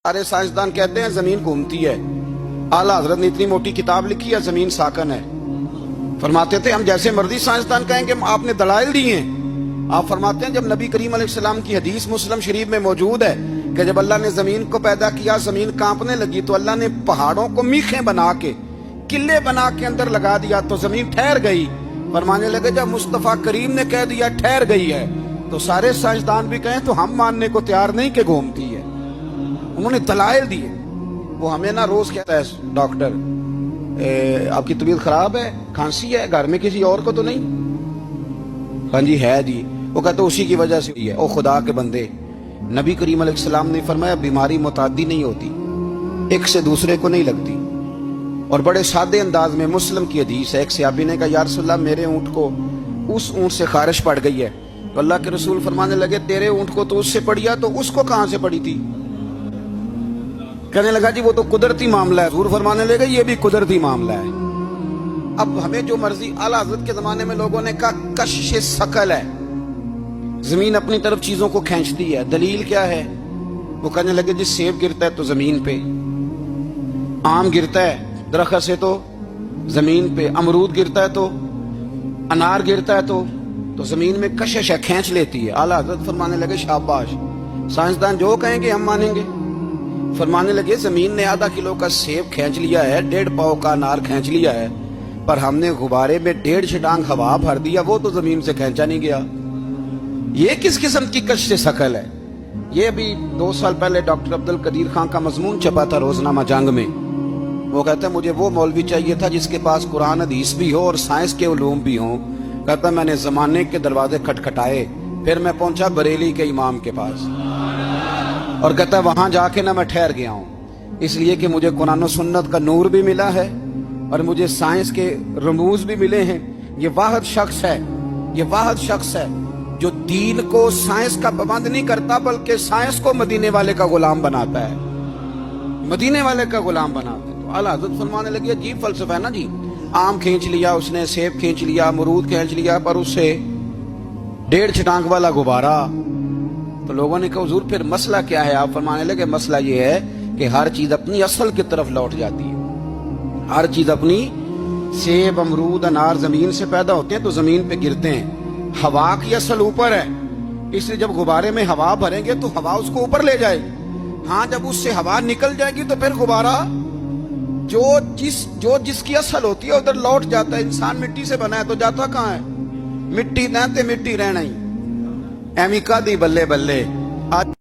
سارے سائنسدان کہتے ہیں زمین گھومتی ہے. اعلیٰ حضرت نے اتنی موٹی کتاب لکھی ہے زمین ساکن ہے. فرماتے تھے ہم جیسے مرضی سائنسدان کہیں کہ آپ نے دلائل دیے ہیں. آپ فرماتے ہیں جب نبی کریم علیہ السلام کی حدیث مسلم شریف میں موجود ہے کہ جب اللہ نے زمین کو پیدا کیا زمین کانپنے لگی تو اللہ نے پہاڑوں کو میخیں بنا کے قلعے بنا کے اندر لگا دیا تو زمین ٹھہر گئی. فرمانے لگے جب مصطفیٰ کریم نے کہہ دیا ٹھہر گئی ہے تو سارے سائنسدان بھی کہیں تو ہم ماننے کو تیار نہیں کہ گھومتی ہے. انہوں نے دلائل دیے. وہ ہمیں نہ روز کہتا ہے ڈاکٹر آپ کی طبیعت خراب ہے, کھانسی ہے, گھر میں کسی اور کو تو نہیں؟ ہاں جی ہے جی. وہ کہتا اسی کی وجہ سے ہوئی ہے. او خدا کے بندے, نبی کریم علیہ السلام نے فرمایا بیماری متعدی نہیں ہوتی, ایک سے دوسرے کو نہیں لگتی. اور بڑے سادے انداز میں مسلم کی حدیث ہے. ایک صحابی نے کہا یا رسول اللہ میرے اونٹ کو اس اونٹ سے خارش پڑ گئی ہے. تو اللہ کے رسول فرمانے لگے تیرے اونٹ کو تو اس سے پڑی ہے تو اس کو کہاں سے پڑی تھی؟ کہنے لگا جی وہ تو قدرتی معاملہ ہے. حضور فرمانے لگے یہ بھی قدرتی معاملہ ہے. اب ہمیں جو مرضی, اعلیٰ حضرت کے زمانے میں لوگوں نے کہا کشش ثقل ہے, زمین اپنی طرف چیزوں کو کھینچتی ہے. دلیل کیا ہے؟ وہ کہنے لگے جی سیب گرتا ہے تو زمین پہ, آم گرتا ہے درخت سے تو زمین پہ, امرود گرتا ہے تو, انار گرتا ہے تو زمین میں کشش ہے, کھینچ لیتی ہے. اعلیٰ حضرت فرمانے لگے شاباش, سائنسدان جو کہیں گے ہم مانیں گے. فرمانے لگے زمین نے آدھا کلو کا سیب کھینچ لیا ہے, 1.5 پاؤ کا انار کھینچ لیا ہے, پر ہم نے غبارے میں 1.5 چھٹانگ ہوا بھر دیا, وہ تو زمین سے کھینچا نہیں گیا. یہ کس قسم کی کشش ثقل ہے؟ یہ ابھی 2 سال پہلے ڈاکٹر عبد القدیر خان کا مضمون چھپا تھا روزنامہ جنگ میں. وہ کہتا ہے مجھے وہ مولوی چاہیے تھا جس کے پاس قرآن حدیث بھی ہو اور سائنس کے علوم بھی ہوں. کہتا میں نے زمانے کے دروازے کھٹکھٹائے, پھر میں پہنچا بریلی کے امام کے پاس, اور کہتا ہے وہاں جا کے نہ میں ٹھہر گیا ہوں, اس لیے کہ مجھے قرآن و سنت کا نور بھی ملا ہے اور مجھے سائنس کے رموز بھی ملے ہیں. یہ واحد شخص ہے جو دین کو سائنس کا پابند نہیں کرتا بلکہ سائنس کو مدینے والے کا غلام بناتا ہے, مدینے والے کا غلام بناتا ہے. تو اعلیٰ حضرت فرمانے لگے عجیب فلسفہ ہے نا جی, آم کھینچ لیا اس نے, سیب کھینچ لیا, امرود کھینچ لیا, پر اس سے 1.5 چھٹانگ والا غبارہ. تو لوگوں نے کہا حضور پھر مسئلہ کیا ہے؟ آپ فرمانے لگے مسئلہ یہ ہے کہ ہر چیز اپنی اصل کی طرف لوٹ جاتی ہے. ہر چیز اپنی, سیب امرود انار زمین سے پیدا ہوتے ہیں تو زمین پہ گرتے ہیں. ہوا کی اصل اوپر ہے, اس لیے جب غبارے میں ہوا بھریں گے تو ہوا اس کو اوپر لے جائے گی. ہاں جب اس سے ہوا نکل جائے گی تو پھر غبارہ جو جس کی اصل ہوتی ہے ادھر لوٹ جاتا ہے. انسان مٹی سے بنا ہے تو جاتا کہاں ہے؟ مٹی نہ تے مٹی رہنا ہی. ایمی کا دی بلے بلے.